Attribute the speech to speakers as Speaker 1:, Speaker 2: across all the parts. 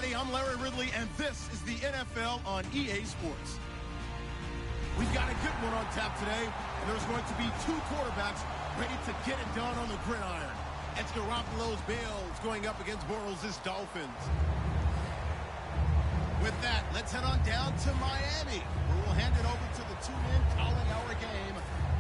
Speaker 1: everybody. I'm Larry Ridley, and this is the NFL on EA Sports. We've got a good one on tap today, and there's going to be two quarterbacks ready to get it done on the gridiron. It's Garoppolo's Bills going up against Bortles' Dolphins. With that, let's head on down to Miami, where we'll hand it over to the two men calling our game.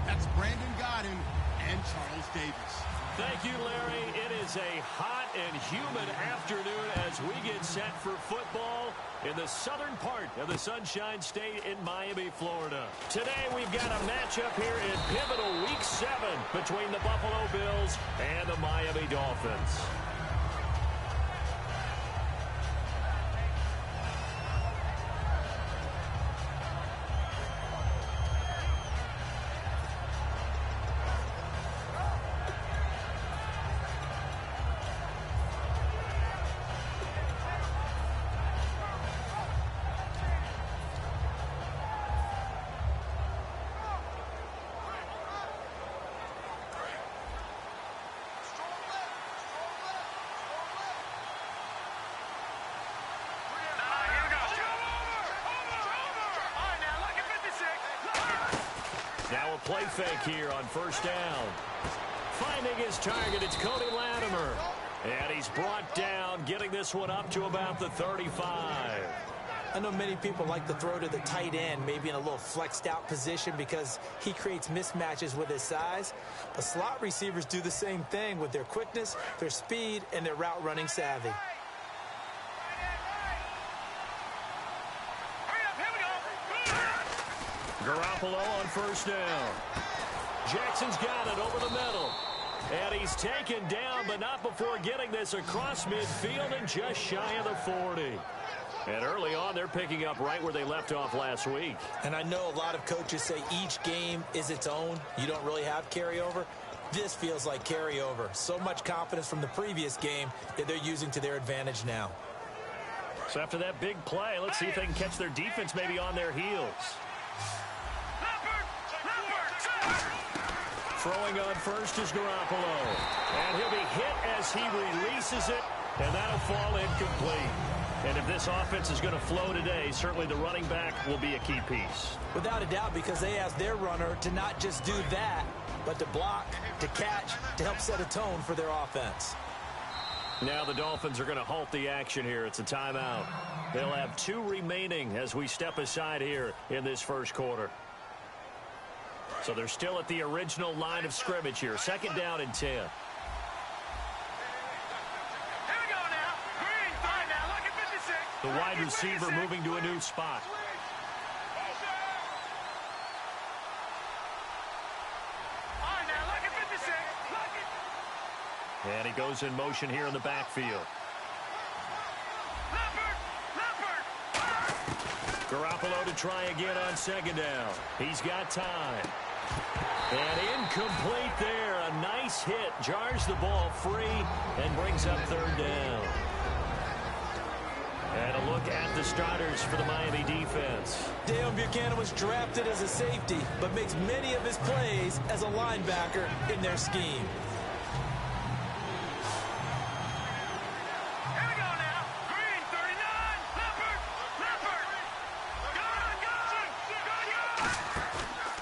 Speaker 1: That's Brandon Godden and Charles Davis.
Speaker 2: Thank you, Larry. It is a hot and humid afternoon as we get set for football in the southern part of the Sunshine State in Miami, Florida. Today, we've got a matchup here in pivotal Week 7 between the Buffalo Bills and the Miami Dolphins. Now a play fake here on first down. Finding his target, it's Cody Latimer. And he's brought down, getting this one up to about the 35.
Speaker 3: I know many people like to throw to the tight end, maybe in a little flexed out position because he creates mismatches with his size. But slot receivers do the same thing with their quickness, their speed, and their route running savvy.
Speaker 2: Garoppolo on first down. Jackson's got it over the middle. And he's taken down, but not before getting this across midfield and just shy of the 40. And early on, they're picking up right where they left off last week.
Speaker 3: And I know a lot of coaches say each game is its own. You don't really have carryover. This feels like carryover. So much confidence from the previous game that they're using to their advantage now.
Speaker 2: So after that big play, let's see if they can catch their defense maybe on their heels. Throwing on first is Garoppolo. And he'll be hit as he releases it, and that'll fall incomplete. And if this offense is going to flow today, certainly the running back will be a key piece.
Speaker 3: Without a doubt, because they asked their runner to not just do that, but to block, to catch, to help set a tone for their offense.
Speaker 2: Now the Dolphins are going to halt the action here. It's a timeout. They'll have 2 remaining as we step aside here in this first quarter. So they're still at the original line of scrimmage here. Second down and 10. The wide receiver moving to a new spot. And he goes in motion here in the backfield. Garoppolo to try again on second down. He's got time. And incomplete there. A nice hit. Jars the ball free and brings up third down. And a look at the starters for the Miami defense.
Speaker 3: Dale Buchanan was drafted as a safety, but makes many of his plays as a linebacker in their scheme.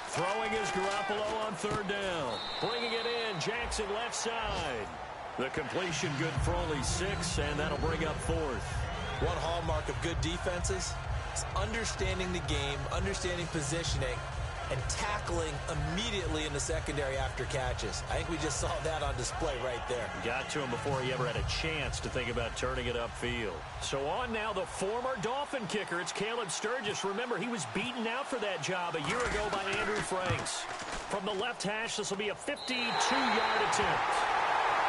Speaker 2: Throwing is Garoppolo on third down. Bringing it in, Jackson left side. The completion good for only 6, and that'll bring up fourth.
Speaker 3: One hallmark of good defenses is understanding the game, understanding positioning, and tackling immediately in the secondary after catches. I think we just saw that on display right there.
Speaker 2: Got to him before he ever had a chance to think about turning it upfield. So on now, the former Dolphin kicker. It's Caleb Sturgis. Remember, he was beaten out for that job a year ago by Andrew Franks. From the left hash, this will be a 52-yard attempt.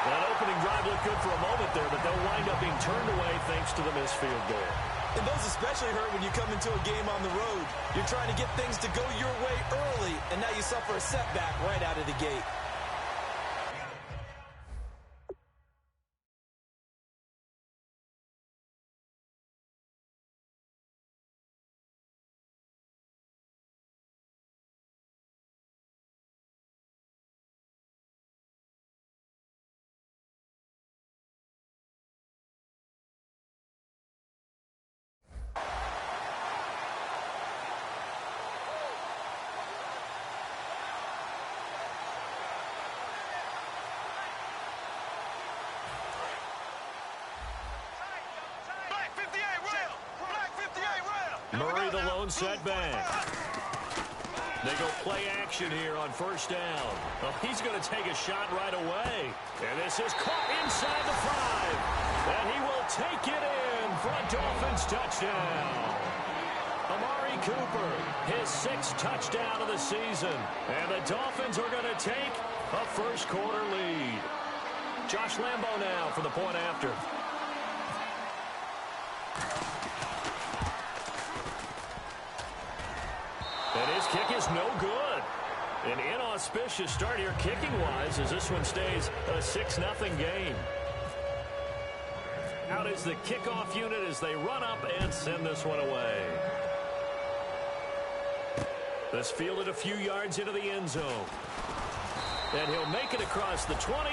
Speaker 2: That opening drive looked good for a moment there, but they'll wind up being turned away thanks to the missed field goal.
Speaker 3: And those especially hurt when you come into a game on the road. You're trying to get things to go your way early, and now you suffer a setback right out of the gate.
Speaker 2: Murray the lone setback. They go play action here on first down. Well, he's going to take a shot right away. And this is caught inside the 5. And he will take it in for a Dolphins touchdown. Amari Cooper, his 6th touchdown of the season. And the Dolphins are going to take a first quarter lead. Josh Lambo now for the point after. And his kick is no good. An inauspicious start here kicking-wise as this one stays a 6-0 game. Out is the kickoff unit as they run up and send this one away. This fielded a few yards into the end zone. And he'll make it across the 20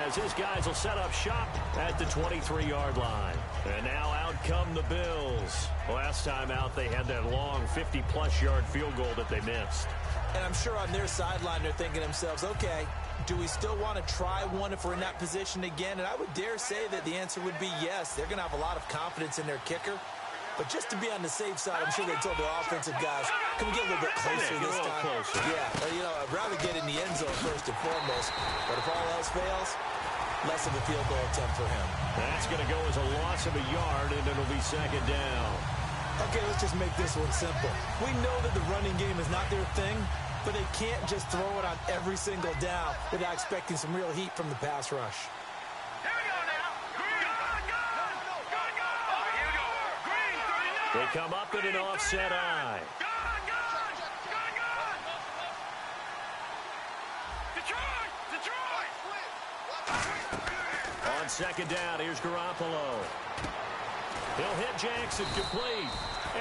Speaker 2: as his guys will set up shop at the 23-yard line. And now out come the Bills. Last time out, they had that long 50-plus yard field goal that they missed.
Speaker 3: And I'm sure on their sideline, they're thinking to themselves, okay, do we still want to try one if we're in that position again? And I would dare say that the answer would be yes. They're going to have a lot of confidence in their kicker. But just to be on the safe side, I'm sure they told their offensive guys, can we get a little bit closer this time?
Speaker 2: Closer.
Speaker 3: Yeah, I'd rather get in the end zone first and foremost. But if all else fails, less of a field goal attempt for him.
Speaker 2: That's going to go as a loss of a yard, and it'll be second down.
Speaker 3: Okay, let's just make this one simple. We know that the running game is not their thing, but they can't just throw it on every single down without expecting some real heat from the pass rush.
Speaker 2: They come up at an offset eye. On second down, here's Garoppolo. He'll hit Jackson complete.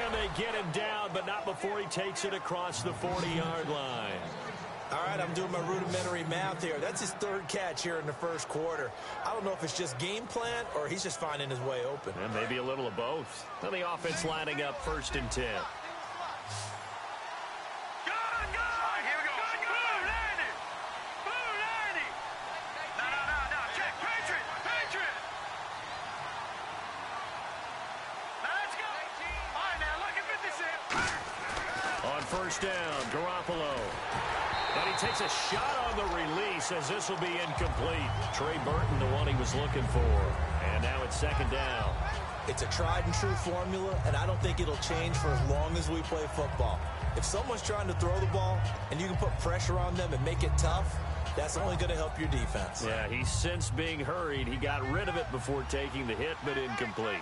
Speaker 2: And they get him down, but not before he takes it across the 40-yard line.
Speaker 3: All right, I'm doing my rudimentary math here. That's his 3rd catch here in the first quarter. I don't know if it's just game plan or he's just finding his way open.
Speaker 2: And maybe a little of both. Then the offense lining up 1st and 10. On first down, Garoppolo. And he takes a shot on the release as this will be incomplete. Trey Burton, the one he was looking for. And now it's second down.
Speaker 3: It's a tried and true formula, and I don't think it'll change for as long as we play football. If someone's trying to throw the ball and you can put pressure on them and make it tough, that's only going to help your defense.
Speaker 2: Yeah, he's since being hurried. He got rid of it before taking the hit, but incomplete.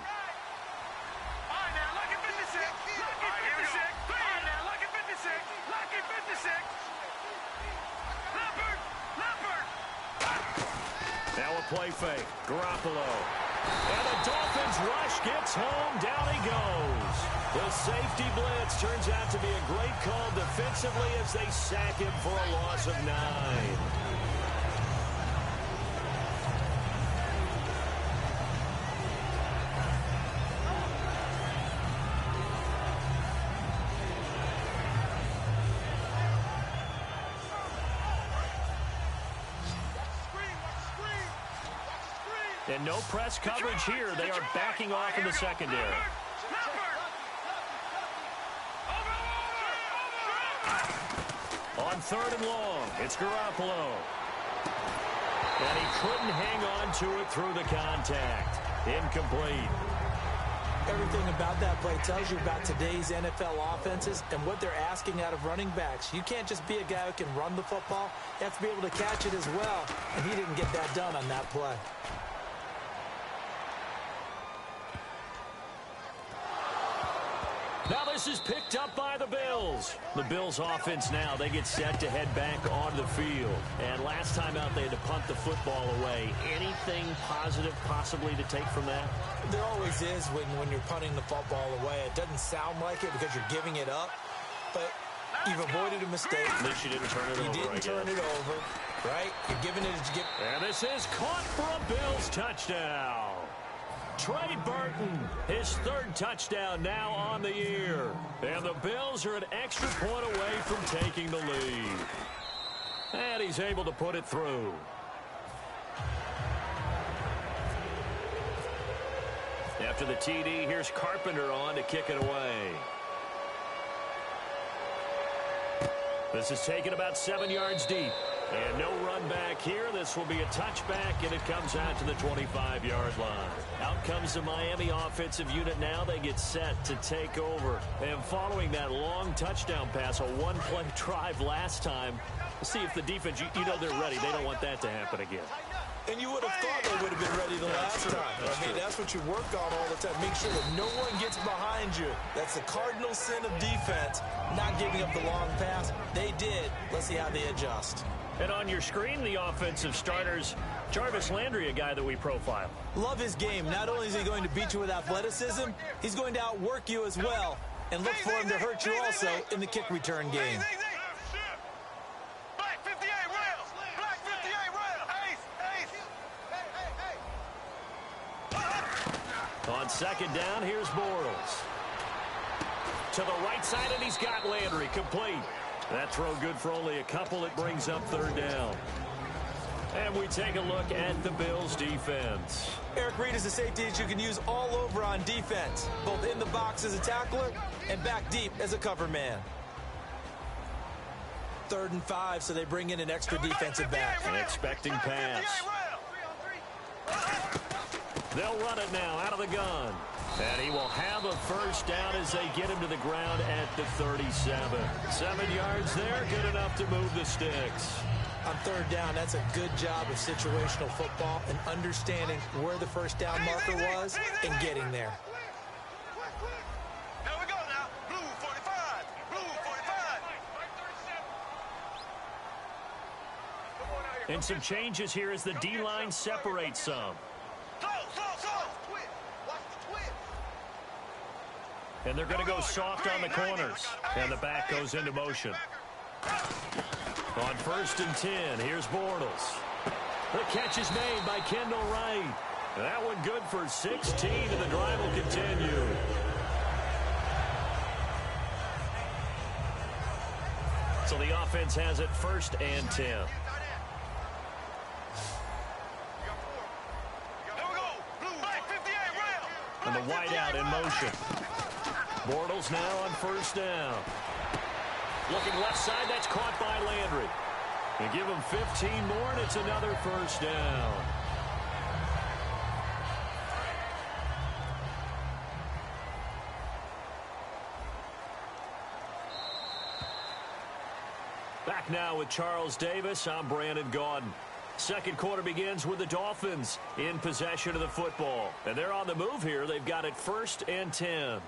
Speaker 2: Now a play fake. Garoppolo. And the Dolphins rush gets home. Down he goes. The safety blitz turns out to be a great call defensively as they sack him for a loss of 9. And no press coverage here. They are backing off in the secondary. On 3rd and long, it's Garoppolo. And he couldn't hang on to it through the contact. Incomplete.
Speaker 3: Everything about that play tells you about today's NFL offenses and what they're asking out of running backs. You can't just be a guy who can run the football. You have to be able to catch it as well. And he didn't get that done on that play.
Speaker 2: Now this is picked up by the Bills. The Bills offense now, they get set to head back onto the field. And last time out, they had to punt the football away. Anything positive possibly to take from that?
Speaker 3: There always is when you're punting the football away. It doesn't sound like it because you're giving it up, but you've avoided a mistake.
Speaker 2: At least you didn't turn it over,
Speaker 3: You didn't turn it over, right? You're giving it a...
Speaker 2: And this is caught for a Bills touchdown. Trey Burton, his 3rd touchdown now on the year. And the Bills are an extra point away from taking the lead. And he's able to put it through. After the TD, here's Carpenter on to kick it away. This is taken about 7 yards deep. And no run back here. This will be a touchback, and it comes out to the 25-yard line. Out comes the Miami offensive unit now. They get set to take over. And following that long touchdown pass, a one-play drive last time, see if the defense, you know they're ready. They don't want that to happen again.
Speaker 3: And you would have thought they would have been ready the last time. That's what you work on all the time. Make sure that no one gets behind you. That's the cardinal sin of defense, not giving up the long pass. They did. Let's see how they adjust.
Speaker 2: And on your screen, the offensive starters, Jarvis Landry, a guy that we profile.
Speaker 3: Love his game. Not only is he going to beat you with athleticism, he's going to outwork you as well. And look for him to hurt you also in the kick return game.
Speaker 2: On second down, here's Bortles. To the right side, and he's got Landry complete. That throw good for only a couple. It brings up third down. And we take a look at the Bills' defense.
Speaker 3: Eric Reed is a safety that you can use all over on defense, both in the box as a tackler and back deep as a cover man. 3rd and 5, so they bring in an extra defensive back.
Speaker 2: An expecting pass. They'll run it now out of the gun. And he will have a first down as they get him to the ground at the 37. 7 yards there, good enough to move the sticks.
Speaker 3: On 3rd down, that's a good job of situational football and understanding where the first down marker was and getting there.
Speaker 4: Here we go now. Blue 45. Blue 45.
Speaker 2: And some changes here as the D-line separates some. And they're going to go soft on the corners. And the back goes into motion. On 1st and 10, here's Bortles. The catch is made by Kendall Wright. That one good for 16, and the drive will continue. So the offense has it 1st and 10. And the wideout in motion. Bortles now on 1st down. Looking left side, that's caught by Landry. They give him 15 more, and it's another 1st down. Back now with Charles Davis. I'm Brandon Gaudin. Second quarter begins with the Dolphins in possession of the football. And they're on the move here. They've got it 1st and 10.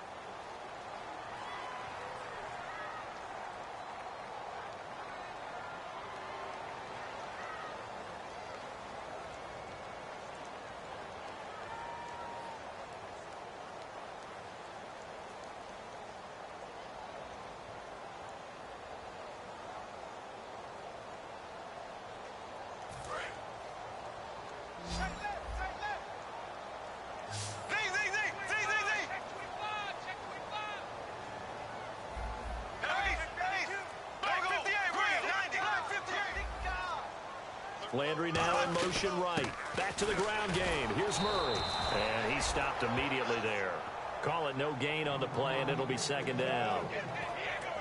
Speaker 2: Landry now in motion right. Back to the ground game. Here's Murray. And he stopped immediately there. Call it no gain on the play, and it'll be 2nd down.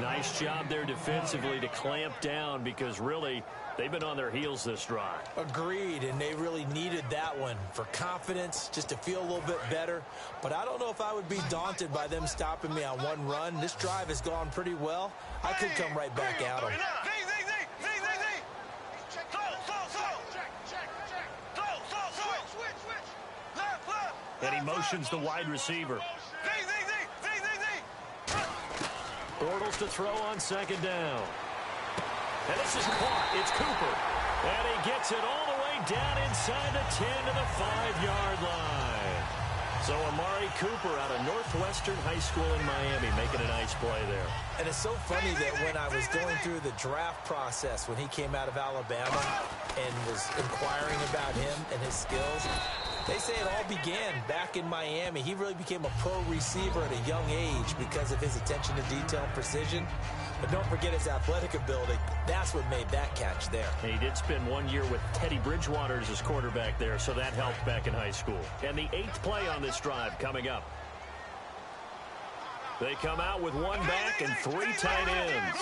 Speaker 2: Nice job there defensively to clamp down because really they've been on their heels this drive.
Speaker 3: Agreed, and they really needed that one for confidence, just to feel a little bit better. But I don't know if I would be daunted by them stopping me on one run. This drive has gone pretty well. I could come right back at them.
Speaker 2: And he motions the wide receiver. Bortles to throw on 2nd down. And this is caught. It's Cooper. And he gets it all the way down inside the 10 to the 5-yard line. So Amari Cooper out of Northwestern High School in Miami making a nice play there.
Speaker 3: And it's so funny that when I was going through the draft process when he came out of Alabama and was inquiring about him and his skills, they say it all began back in Miami. He really became a pro receiver at a young age because of his attention to detail and precision. But don't forget his athletic ability. That's what made that catch there.
Speaker 2: He did spend 1 year with Teddy Bridgewater as his quarterback there, so that helped back in high school. And the 8th play on this drive coming up. They come out with 1 back and 3 tight ends.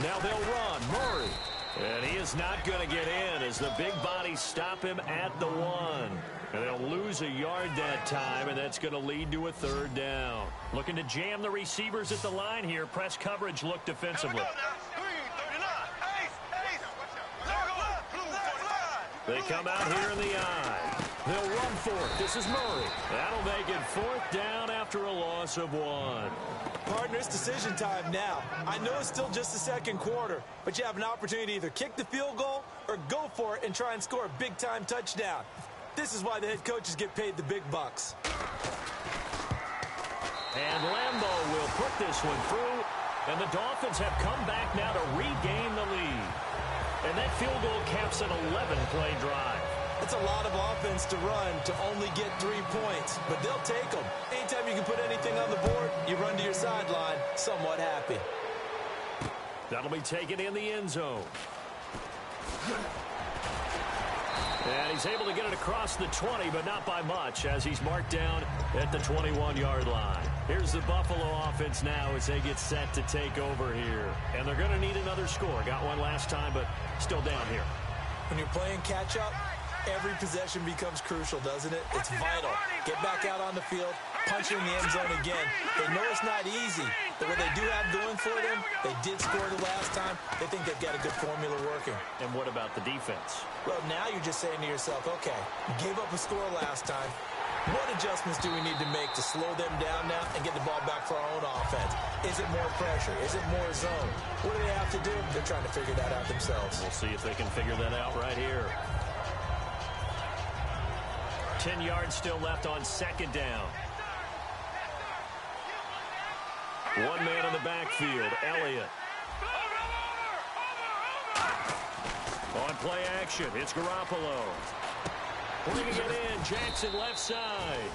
Speaker 2: Now they'll run. Murray. And he is not going to get in as the big bodies stop him at the 1. And they'll lose a yard that time, and that's going to lead to a 3rd down. Looking to jam the receivers at the line here. Press coverage look defensively. They come out here in the eye. They'll run for it. This is Murray. That'll make it 4th down after a loss of 1.
Speaker 3: Partner, it's decision time now. I know it's still just the second quarter, but you have an opportunity to either kick the field goal or go for it and try and score a big-time touchdown. This is why the head coaches get paid the big bucks.
Speaker 2: And Lambeau will put this one through, and the Dolphins have come back now to regain the lead. And that field goal caps an 11-play drive.
Speaker 3: It's a lot of offense to run to only get 3 points, but they'll take them. Anytime you can put anything on the board, you run to your sideline somewhat happy.
Speaker 2: That'll be taken in the end zone. And he's able to get it across the 20, but not by much, as he's marked down at the 21-yard line. Here's the Buffalo offense now as they get set to take over here. And they're going to need another score. Got one last time, but still down here.
Speaker 3: When you're playing catch-up, every possession becomes crucial, doesn't it? It's vital. Get back out on the field, punch it in the end zone again. They know it's not easy, but what they do have going for them, they did score the last time. They think they've got a good formula working.
Speaker 2: And what about the defense?
Speaker 3: Well, now you're just saying to yourself, okay, we gave up a score last time. What adjustments do we need to make to slow them down now and get the ball back for our own offense? Is it more pressure? Is it more zone? What do they have to do? They're trying to figure that out themselves.
Speaker 2: We'll see if they can figure that out right here. 10 yards still left on 2nd down. One man in the backfield, Elliott. On play action, it's Garoppolo. Bringing it in, Jackson left side.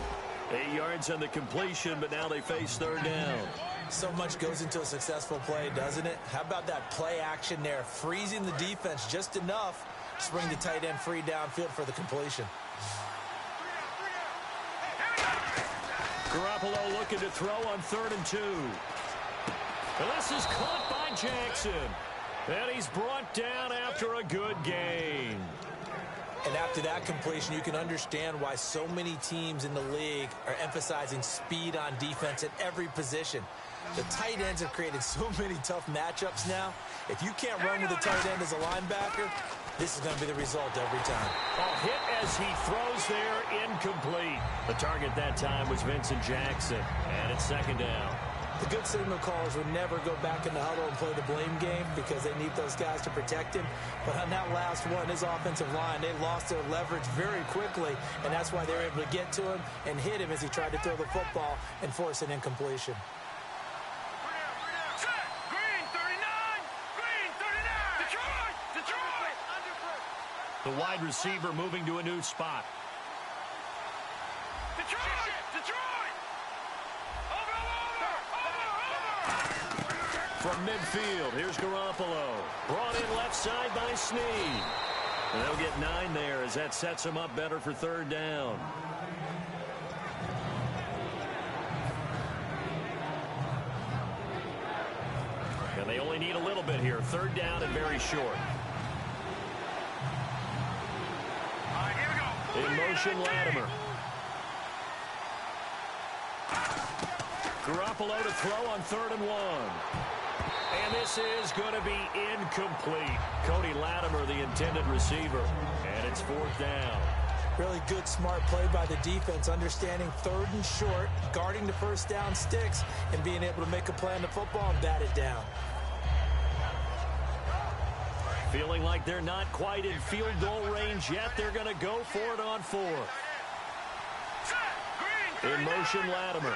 Speaker 2: 8 yards on the completion, but now they face 3rd down.
Speaker 3: So much goes into a successful play, doesn't it? How about that play action there? Freezing the defense just enough to bring the tight end free downfield for the completion.
Speaker 2: Garoppolo looking to throw on 3rd and 2. And this is caught by Jackson. And he's brought down after a good gain.
Speaker 3: And after that completion, you can understand why so many teams in the league are emphasizing speed on defense at every position. The tight ends have created so many tough matchups now. If you can't run with a tight end as a linebacker, this is going to be the result every time.
Speaker 2: A hit as he throws there, incomplete. The target that time was Vincent Jackson, and it's 2nd down.
Speaker 3: The good signal callers would never go back in the huddle and play the blame game because they need those guys to protect him. But on that last one, his offensive line, they lost their leverage very quickly, and that's why they were able to get to him and hit him as he tried to throw the football and force an incompletion.
Speaker 2: The wide receiver moving to a new spot. From midfield, here's Garoppolo. Brought in left side by Snead. And they'll get 9 there as that sets them up better for 3rd down. And they only need a little bit here. 3rd down and very short. In motion, Latimer. Garoppolo to throw on 3rd and 1. And this is going to be incomplete. Cody Latimer, the intended receiver. And it's 4th down.
Speaker 3: Really good, smart play by the defense, understanding 3rd and short, guarding the first down sticks, and being able to make a play on the football and bat it down.
Speaker 2: Feeling like they're not quite in field goal range yet. They're going to go for it on 4th. In motion, Latimer.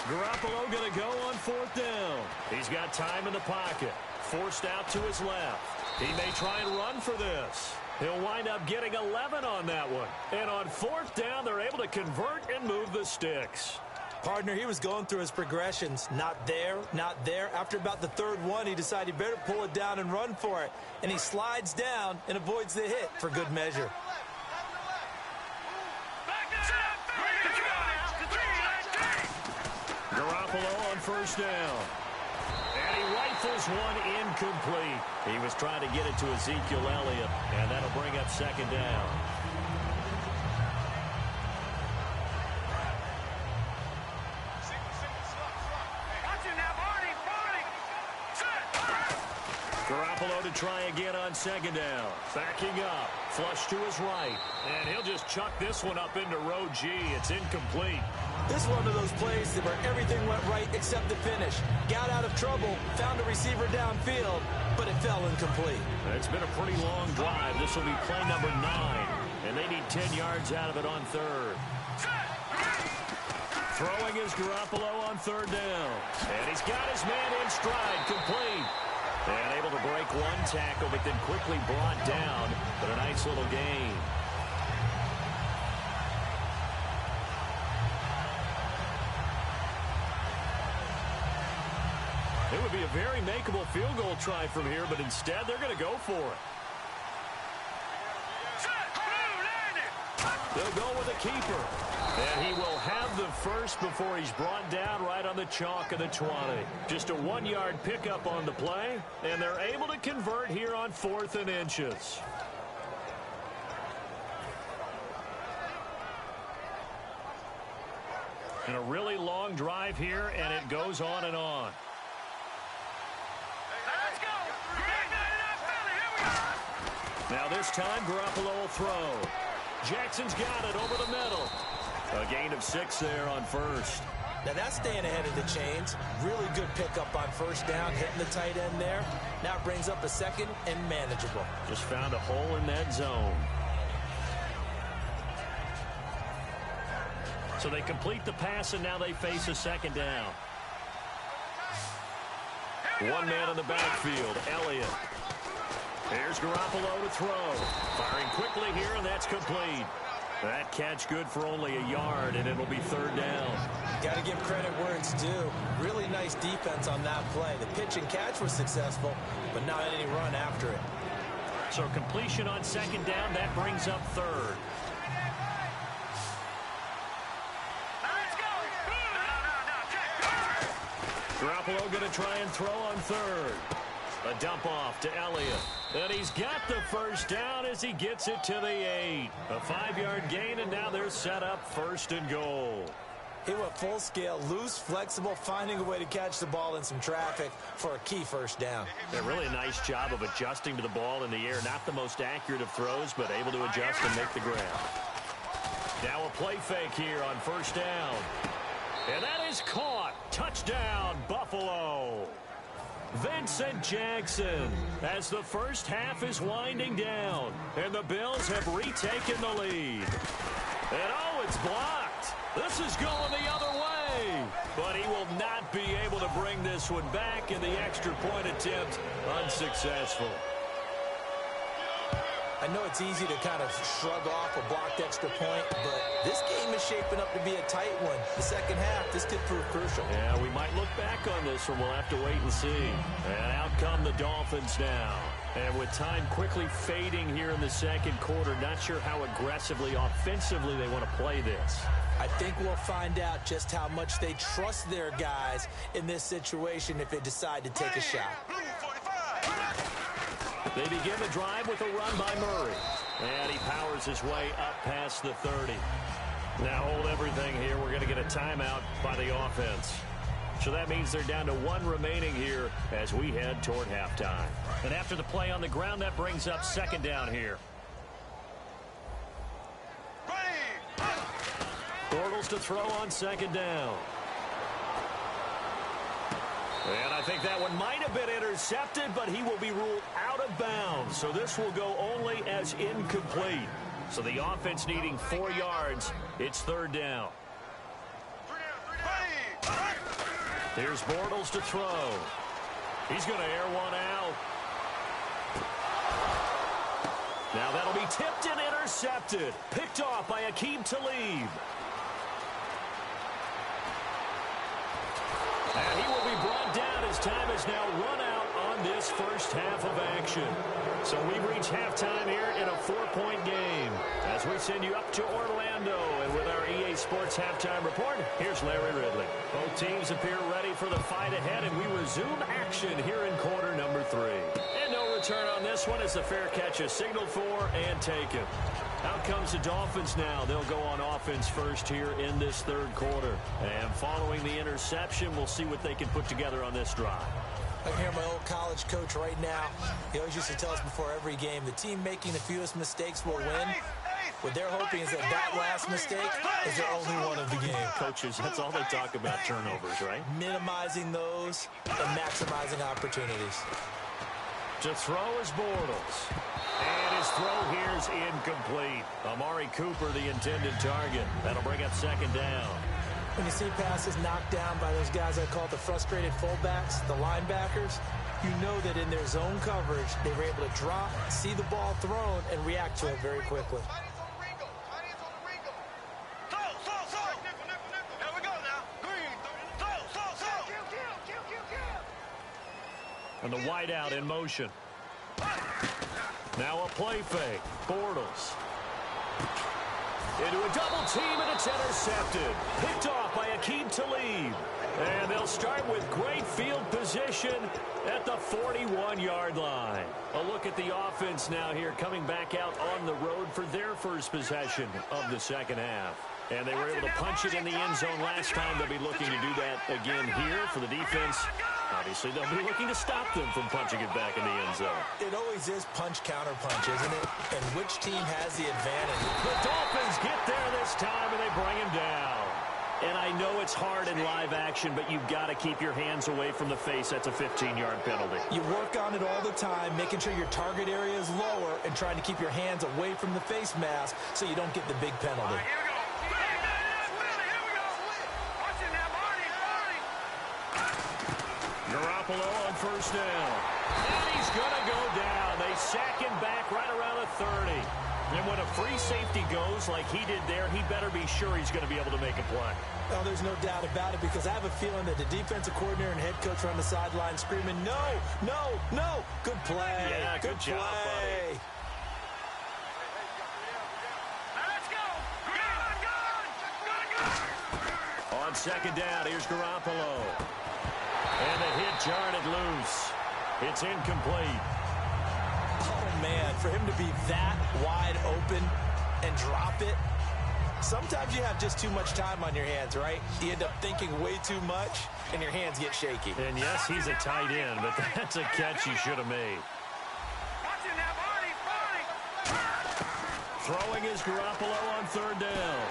Speaker 2: Garoppolo going to go on 4th down. He's got time in the pocket. Forced out to his left. He may try and run for this. He'll wind up getting 11 on that one. And on 4th down, they're able to convert and move the sticks.
Speaker 3: Partner, he was going through his progressions. Not there, not there. After about the 3rd one, he decided he better pull it down and run for it. And he slides down and avoids the hit for good measure.
Speaker 2: Garoppolo on 1st down. And he rifles one incomplete. He was trying to get it to Ezekiel Elliott, and that'll bring up second down. Garoppolo to try again on second down. Backing up. Flush to his right. And he'll just chuck this one up into row G. It's incomplete.
Speaker 3: This is one of those plays where everything went right except the finish. Got out of trouble, found a receiver downfield, but it fell incomplete.
Speaker 2: It's been a pretty long drive. This will be play number 9. And they need 10 yards out of it on third. Throwing is Garoppolo on third down. And he's got his man in stride, complete. And able to break one tackle, but then quickly brought down. But a nice little gain. It would be a very makeable field goal try from here, but instead they're going to go for it. They'll go with a keeper. And he will have the first before he's brought down right on the chalk of the 20. Just a 1-yard pickup on the play, and they're able to convert here on 4th and inches. And a really long drive here, and it goes on and on. Now this time, Garoppolo will throw. Jackson's got it over the middle. A gain of 6 there on first.
Speaker 3: Now that's staying ahead of the chains. Really good pickup on first down, hitting the tight end there. Now it brings up a second and manageable.
Speaker 2: Just found a hole in that zone. So they complete the pass, and now they face a second down. One man in the backfield, Elliott. Here's Garoppolo to throw. Firing quickly here, and that's complete. That catch good for only a yard, and it'll be third down.
Speaker 3: Got to give credit where it's due. Really nice defense on that play. The pitch and catch was successful, but not any run after it.
Speaker 2: So completion on second down, that brings up third. Garoppolo going to try and throw on third. A dump off to Elliott. And he's got the first down as he gets it to the 8. A 5-yard gain, and now they're set up 1st and goal.
Speaker 3: He went full scale, loose, flexible, finding a way to catch the ball in some traffic for a key first down.
Speaker 2: Yeah, really a nice job of adjusting to the ball in the air. Not the most accurate of throws, but able to adjust and make the grab. Now a play fake here on first down. And that is caught. Touchdown, Buffalo. Vincent Jackson as the first half is winding down. And the Bills have retaken the lead. And oh, it's blocked. This is going the other way. But he will not be able to bring this one back, in the extra point attempt unsuccessful.
Speaker 3: I know it's easy to kind of shrug off a blocked extra point, but this game is shaping up to be a tight one. The second half, this could prove crucial.
Speaker 2: Yeah, we might look back on this one. We'll have to wait and see. And out come the Dolphins now. And with time quickly fading here in the second quarter, not sure how aggressively, offensively they want to play this.
Speaker 3: I think we'll find out just how much they trust their guys in this situation if they decide to take a shot.
Speaker 2: They begin the drive with a run by Murray. And he powers his way up past the 30. Now hold everything here. We're going to get a timeout by the offense. So that means they're down to 1 remaining here as we head toward halftime. And after the play on the ground, that brings up second down here. Bortles to throw on second down. And I think that one might have been intercepted, but he will be ruled out of bounds. So this will go only as incomplete. So the offense needing 4 yards. It's third down. Here's Bortles to throw. He's going to air one out. Now that'll be tipped and intercepted. Picked off by Aqib Talib. And he will be brought down as time is now run out on on this first half of action. So we've reached halftime here in a 4-point game. As we send you up to Orlando, and with our EA Sports halftime report, here's Larry Ridley. Both teams appear ready for the fight ahead, and we resume action here in quarter number 3. And no return on this one as the fair catch is signaled for and taken. Out comes the Dolphins now. They'll go on offense first here in this third quarter. And following the interception, we'll see what they can put together on this drive.
Speaker 3: I hear my old college coach right now. He always used to tell us before every game, the team making the fewest mistakes will win. What they're hoping is that that last mistake is their only one of the game.
Speaker 2: Coaches, that's all they talk about, turnovers, right?
Speaker 3: Minimizing those and maximizing opportunities.
Speaker 2: To throw is Bortles. And his throw here is incomplete. Amari Cooper, the intended target. That'll bring up second down.
Speaker 3: When you see passes knocked down by those guys I call the frustrated fullbacks, the linebackers, you know that in their zone coverage, they were able to drop, see the ball thrown, and react to it very quickly.
Speaker 2: And the wideout in motion. Now a play fake. Bortles. Into a double team, and it's intercepted. Picked off by Aqib Talib. And they'll start with great field position at the 41-yard line. A look at the offense now here, coming back out on the road for their first possession of the second half. And they were able to punch it in the end zone last time. They'll be looking to do that again here for the defense. Obviously, they'll be looking to stop them from punching it back in the end zone.
Speaker 3: It always is punch-counter-punch, isn't it? And which team has the advantage?
Speaker 2: The Dolphins get there this time, and they bring him down. And I know it's hard in live action, but you've got to keep your hands away from the face. That's a 15-yard penalty.
Speaker 3: You work on it all the time, making sure your target area is lower and trying to keep your hands away from the face mask so you don't get the big penalty.
Speaker 2: Garoppolo on first down. And he's going to go down. They sack him back right around the 30. And when a free safety goes like he did there, he better be sure he's going to be able to make a play.
Speaker 3: Well, there's no doubt about it, because I have a feeling that the defensive coordinator and head coach are on the sideline screaming, no, no, no. Good play.
Speaker 2: Yeah, good job,
Speaker 3: play.
Speaker 2: buddy. On second down, here's Garoppolo. And the hit jarred it loose. It's incomplete.
Speaker 3: Oh, man, for him to be that wide open and drop it. Sometimes you have just too much time on your hands, right? You end up thinking way too much, and your hands get shaky.
Speaker 2: And yes, he's a tight end, but that's a catch he should have made. Throwing is Garoppolo on third down.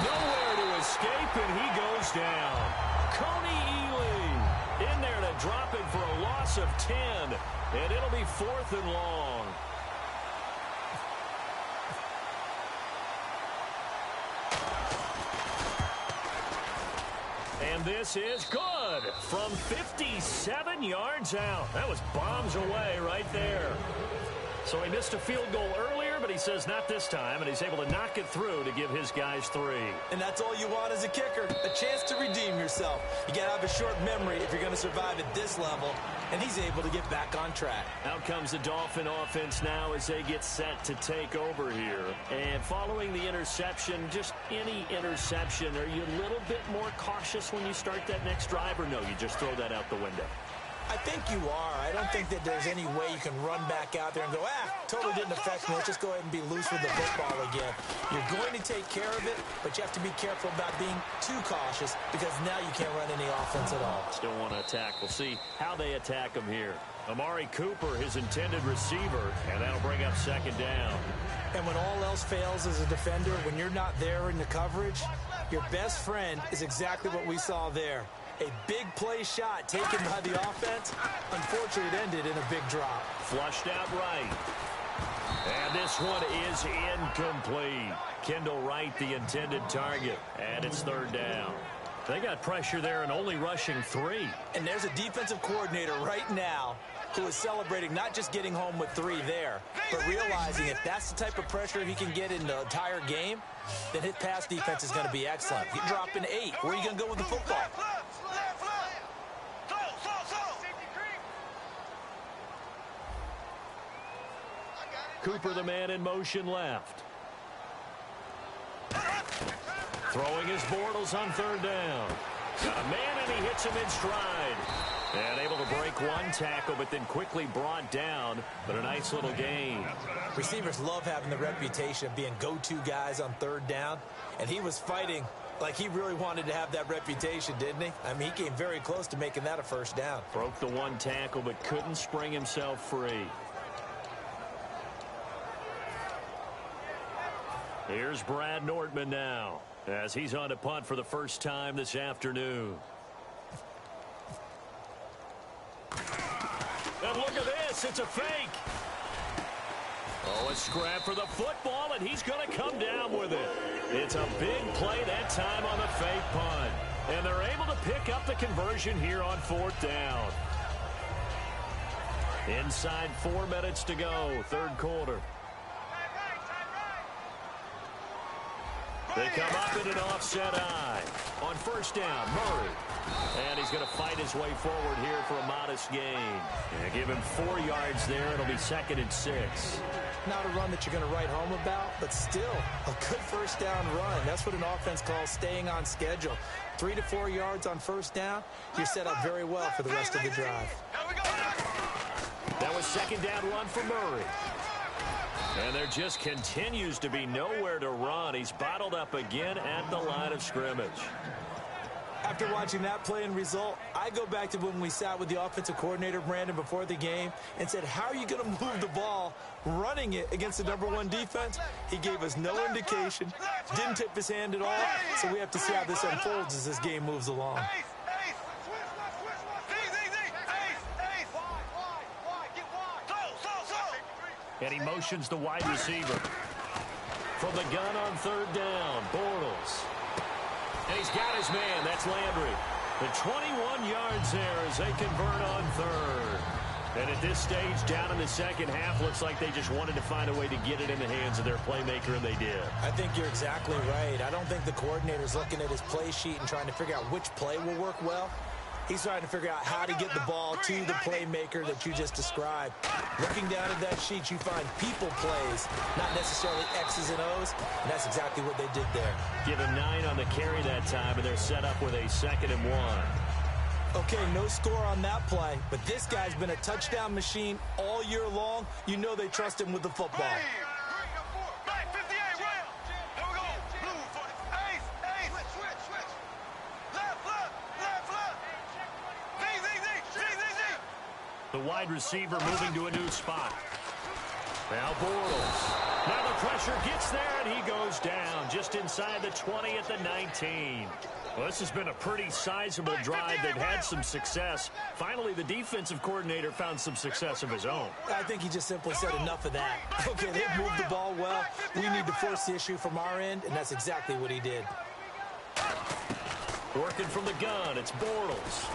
Speaker 2: Nowhere to escape, and he goes down. Coney Ely in there to drop it for a loss of 10, and it'll be 4th and long. And this is good from 57 yards out. That was bombs away right there. So he missed a field goal earlier, but he says not this time, and he's able to knock it through to give his guys 3.
Speaker 3: And that's all you want as a kicker, a chance to redeem yourself. You got to have a short memory if you're going to survive at this level, and he's able to get back on track.
Speaker 2: Out comes the Dolphin offense now as they get set to take over here. And following the interception, just any interception, are you a little bit more cautious when you start that next drive, or no, you just throw that out the window?
Speaker 3: I think you are. I don't think that there's any way you can run back out there and go, totally didn't affect me. Let's just go ahead and be loose with the football again. You're going to take care of it, but you have to be careful about being too cautious, because now you can't run any offense at all.
Speaker 2: Still want to attack. We'll see how they attack him here. Amari Cooper, his intended receiver, and that'll bring up second down.
Speaker 3: And when all else fails as a defender, when you're not there in the coverage, your best friend is exactly what we saw there. A big play shot taken by the offense. Unfortunately, it ended in a big drop.
Speaker 2: Flushed out right. And this one is incomplete. Kendall Wright, the intended target. And it's third down. They got pressure there and only rushing 3.
Speaker 3: And there's a defensive coordinator right now who is celebrating not just getting home with 3 there, but realizing if that's the type of pressure he can get in the entire game, then his pass defense is going to be excellent. You're dropping 8. Where are you going to go with the football?
Speaker 2: Cooper, the man in motion left. Throwing his Bortles on third down. Got a man, and he hits him in stride. And able to break one tackle, but then quickly brought down. But a nice little gain.
Speaker 3: Receivers love having the reputation of being go-to guys on third down. And he was fighting like he really wanted to have that reputation, didn't he? I mean, he came very close to making that a first down.
Speaker 2: Broke the one tackle, but couldn't spring himself free. Here's Brad Nordman now, as he's on to punt for the first time this afternoon. And look at this, it's a fake. Oh, a scrap for the football, and he's going to come down with it. It's a big play that time on the fake punt. And they're able to pick up the conversion here on fourth down. Inside 4 minutes to go, third quarter. They come up in an offset eye. On first down, Murray. And he's going to fight his way forward here for a modest gain. And give him 4 yards there. It'll be 2nd and 6.
Speaker 3: Not a run that you're going to write home about, but still a good first down run. That's what an offense calls staying on schedule. 3 to 4 yards on first down, you're set up very well for the rest of the drive.
Speaker 2: That was 2nd down run for Murray. And there just continues to be nowhere to run. He's bottled up again at the line of scrimmage.
Speaker 3: After watching that play and result, I go back to when we sat with the offensive coordinator, Brandon, before the game and said, how are you going to move the ball running it against the #1 defense? He gave us no indication, didn't tip his hand at all, so we have to see how this unfolds as this game moves along.
Speaker 2: And he motions the wide receiver. From the gun on third down, Bortles. And he's got his man. That's Landry. The 21 yards there as they convert on third. And at this stage, down in the second half, looks like they just wanted to find a way to get it in the hands of their playmaker, and they did.
Speaker 3: I think you're exactly right. I don't think the coordinator's looking at his play sheet and trying to figure out which play will work well. He's trying to figure out how to get the ball to the playmaker that you just described. Looking down at that sheet, you find people plays, not necessarily X's and O's, and that's exactly what they did there.
Speaker 2: Give him 9 on the carry that time, and they're set up with a 2nd and 1.
Speaker 3: Okay, no score on that play, but this guy's been a touchdown machine all year long. You know they trust him with the football.
Speaker 2: The wide receiver moving to a new spot. Now Bortles. Now the pressure gets there, and he goes down just inside the 20 at the 19. Well, this has been a pretty sizable drive. They've had some success. Finally, the defensive coordinator found some success of his own.
Speaker 3: I think he just simply said enough of that. Okay, they've moved the ball well. We need to force the issue from our end, and that's exactly what he did.
Speaker 2: Working from the gun, it's Bortles.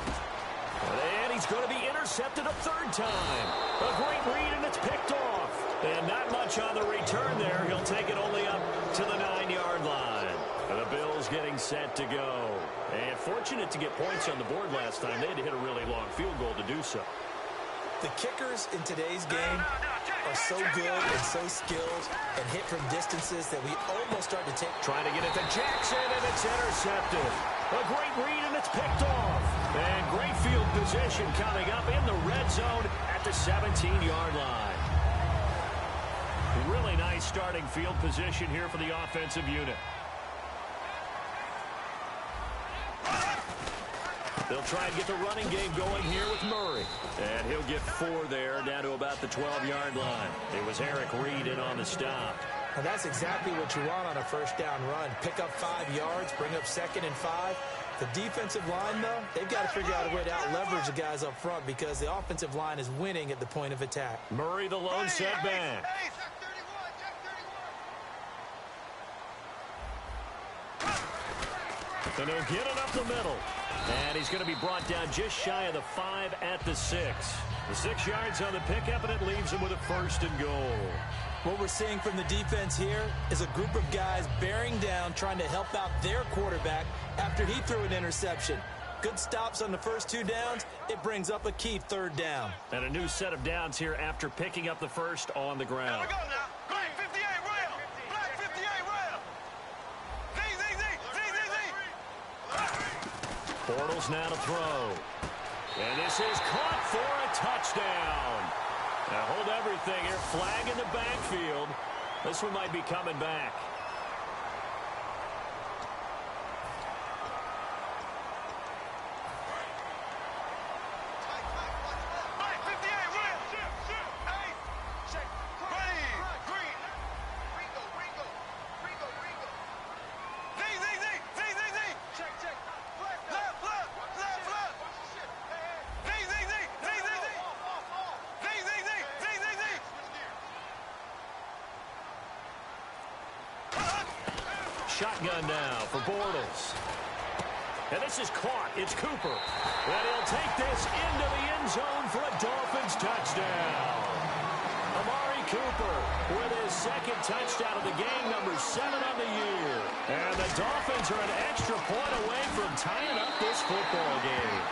Speaker 2: And he's going to be intercepted a third time. A great read, and it's picked off. And not much on the return there. He'll take it only up to the 9-yard line. And the Bills getting set to go. And fortunate to get points on the board last time. They had to hit a really long field goal to do so.
Speaker 3: The kickers in today's game are so good and so skilled and hit from distances that we almost start to take.
Speaker 2: Trying to get it to Jackson, and it's intercepted. A great read, and it's picked off. And great field position coming up in the red zone at the 17-yard line. Really nice starting field position here for the offensive unit. They'll try and get the running game going here with Murray. And he'll get 4 there, down to about the 12-yard line. It was Eric Reed in on the stop.
Speaker 3: And that's exactly what you want on a first down run. Pick up 5 yards, bring up 2nd and 5. The defensive line, though, they've got to figure out a way to out-leverage the guys up front because the offensive line is winning at the point of attack.
Speaker 2: Murray, the lone setback. And he'll get it up the middle. And he's going to be brought down just shy of the 5 at the 6. The 6 yards on the pickup, and it leaves him with a 1st and goal.
Speaker 3: What we're seeing from the defense here is a group of guys bearing down, trying to help out their quarterback after he threw an interception. Good stops on the first 2 downs. It brings up a key 3rd down.
Speaker 2: And a new set of downs here after picking up the first on the ground.
Speaker 4: Here we go now. Black 58 rail. Black 58 rail. Z.
Speaker 2: Bortles now to throw. And this is caught for a touchdown. Now hold everything here. Flag in the backfield. This one might be coming back. Shotgun now for Bortles. And this is caught. It's Cooper. And he'll take this into the end zone for a Dolphins touchdown. Amari Cooper with his 2nd touchdown of the game, number 7 on the year. And the Dolphins are an extra point away from tying up this football game.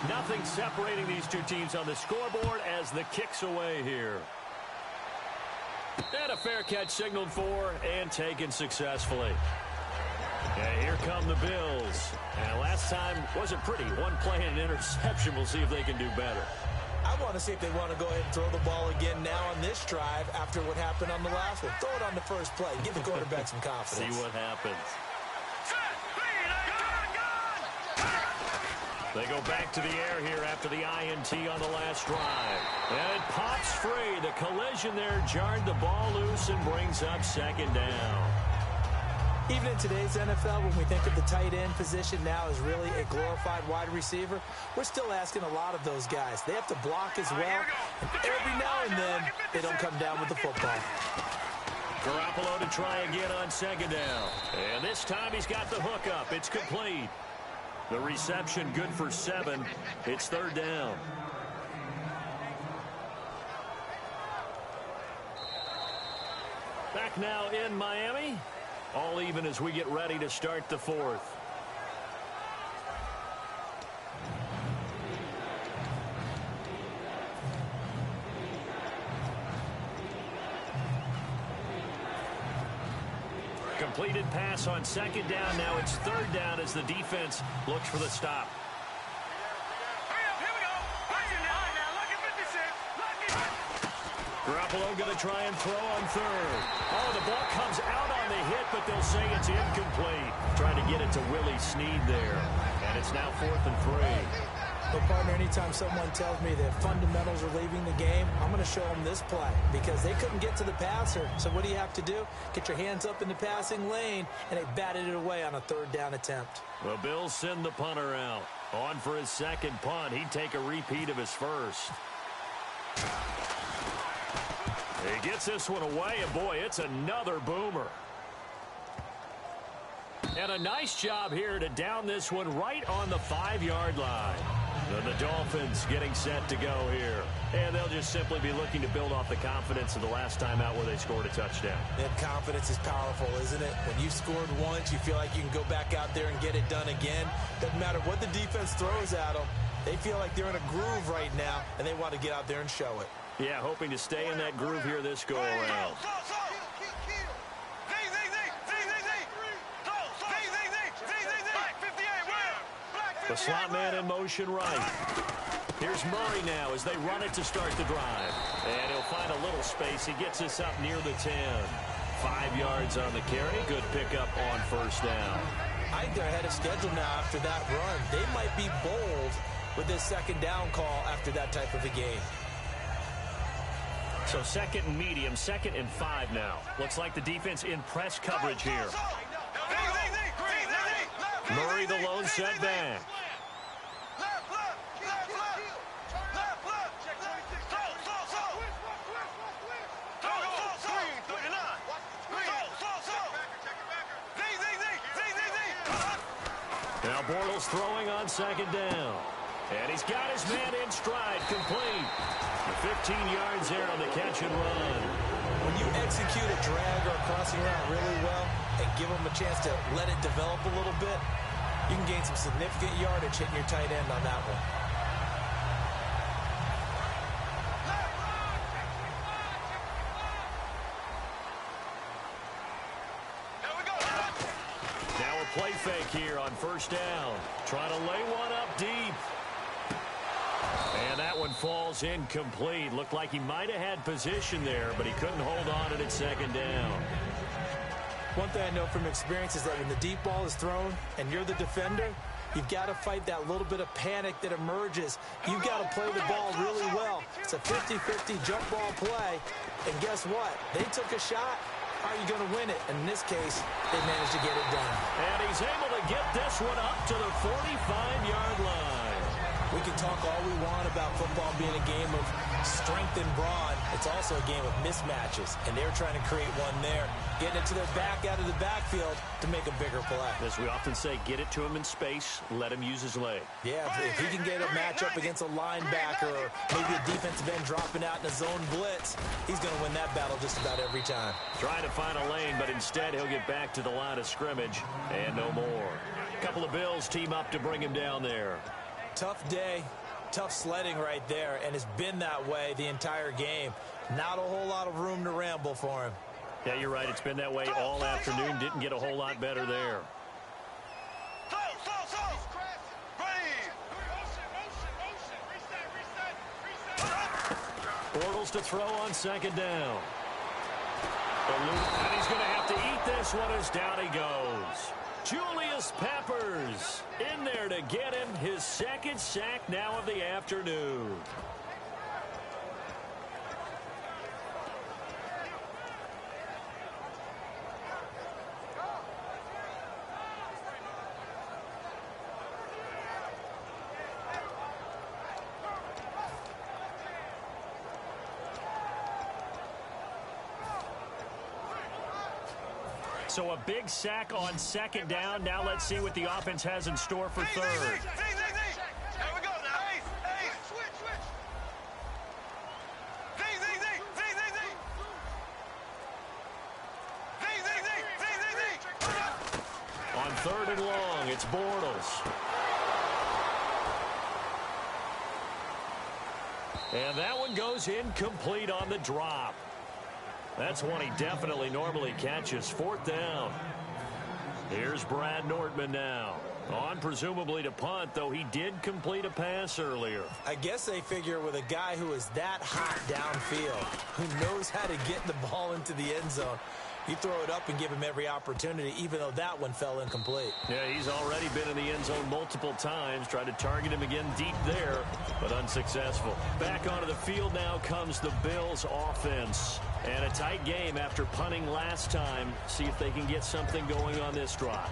Speaker 2: Nothing separating these two teams on the scoreboard as the kick's away here. And a fair catch signaled for and taken successfully. And here come the Bills. And last time wasn't pretty. One play and an interception. We'll see if they can do better.
Speaker 3: I want to see if they want to go ahead and throw the ball again now on this drive after what happened on the last one. Throw it on the first play. Give the quarterback some confidence.
Speaker 2: See what happens. They go back to the air here after the INT on the last drive. And it pops free. The collision there jarred the ball loose and brings up 2nd down.
Speaker 3: Even in today's NFL, when we think of the tight end position now as really a glorified wide receiver, we're still asking a lot of those guys. They have to block as well. And every now and then, they don't come down with the football.
Speaker 2: Garoppolo to try again on 2nd down. And this time he's got the hook up. It's complete. The reception good for 7. It's 3rd down. Back now in Miami. All even as we get ready to start the 4th. Completed pass on 2nd down. Now it's 3rd down as the defense looks for the stop. Garoppolo going to try and throw on 3rd. Oh, the ball comes out on the hit, but they'll say it's incomplete. Trying to get it to Willie Snead there. And it's now 4th and 3.
Speaker 3: But, partner, anytime someone tells me that fundamentals are leaving the game, I'm going to show them this play because they couldn't get to the passer. So what do you have to do? Get your hands up in the passing lane, and they batted it away on a 3rd down attempt.
Speaker 2: The Bills send the punter out. On for his 2nd punt. He'd take a repeat of his first. He gets this one away, and boy, it's another boomer. And a nice job here to down this one right on the 5-yard line. And the Dolphins getting set to go here. And they'll just simply be looking to build off the confidence of the last time out where they scored a touchdown.
Speaker 3: And confidence is powerful, isn't it? When you've scored once, you feel like you can go back out there and get it done again. Doesn't matter what the defense throws at them. They feel like they're in a groove right now, and they want to get out there and show it.
Speaker 2: Yeah, hoping to stay in that groove here this go-around. The slot man in motion right. Here's Murray now as they run it to start the drive. And he'll find a little space. He gets this up near the 10. 5 yards on the carry. Good pickup on 1st down.
Speaker 3: I think they're ahead of schedule now after that run. They might be bold with this 2nd down call after that type of a game.
Speaker 2: So 2nd and medium, 2nd and 5 now. Looks like the defense in press coverage here. Murray the lone setback. Now Bortles throwing on second down. And he's got his man in stride, complete. 15 yards there on the catch and run.
Speaker 3: When you execute a drag or a crossing route really well and give them a chance to let it develop a little bit, you can gain some significant yardage hitting your tight end on that one.
Speaker 2: Play fake here on first down. Trying to lay one up deep. And that one falls incomplete. Looked like he might have had position there, but he couldn't hold on at second down.
Speaker 3: One thing I know from experience is that when the deep ball is thrown and you're the defender, you've got to fight that little bit of panic that emerges. You've got to play the ball really well. It's a 50-50 jump ball play. And guess what? They took a shot. How are you going to win it? And in this case, they managed to get it done.
Speaker 2: And he's able to get this one up to the 45-yard line.
Speaker 3: We can talk all we want about football being a game of strength and brawn. It's also a game of mismatches, and they're trying to create one there, getting it to their back out of the backfield to make a bigger play.
Speaker 2: As we often say, get it to him in space, let him use his leg.
Speaker 3: Yeah, if he can get a matchup against a linebacker or maybe a defensive end dropping out in a zone blitz, he's going to win that battle just about every time.
Speaker 2: Trying to find a lane, but instead he'll get back to the line of scrimmage and no more. A couple of Bills team up to bring him down there.
Speaker 3: Tough day, tough sledding right there, and it's been that way the entire game. Not a whole lot of room to ramble for him.
Speaker 2: Yeah, you're right. It's been that way all afternoon. Didn't get a whole lot better there. Bortles to throw on second down. And he's going to have to eat this one as down he goes. Julius Peppers in there to get him his second sack now of the afternoon. So a big sack on second down. Now let's see what the offense has in store for third.
Speaker 4: There we go now. Switch.
Speaker 2: On third and long, it's Bortles. And that one goes incomplete on the drop. That's one he definitely normally catches. Fourth down. Here's Brad Nortman now. On presumably to punt, though he did complete a pass earlier.
Speaker 3: I guess they figure with a guy who is that hot downfield, who knows how to get the ball into the end zone, you throw it up and give him every opportunity, even though that one fell incomplete.
Speaker 2: Yeah, he's already been in the end zone multiple times. Tried to target him again deep there, but unsuccessful. Back onto the field now comes the Bills offense. And a tight game after punting last time. See if they can get something going on this drive.